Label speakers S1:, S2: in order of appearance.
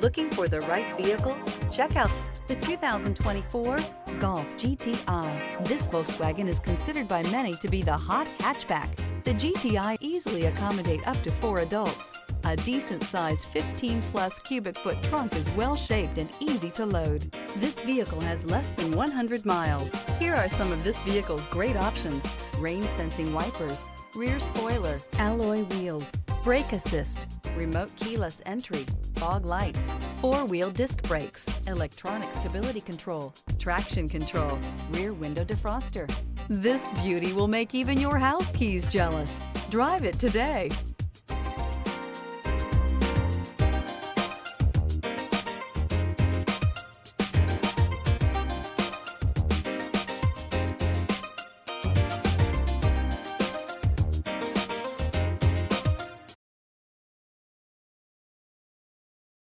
S1: Looking for the right vehicle? Check out the 2024 Golf GTI. This Volkswagen is considered by many to be the hot hatchback. The GTI easily accommodate up to 4 adults. A decent-sized 15-plus cubic foot trunk is well-shaped and easy to load. This vehicle has less than 100 miles. Here are some of this vehicle's great options: rain-sensing wipers, rear spoiler, alloy wheels, brake assist, remote keyless entry, fog lights, 4-wheel disc brakes, electronic stability control, traction control, rear window defroster. This beauty will make even your house keys jealous. Drive it today.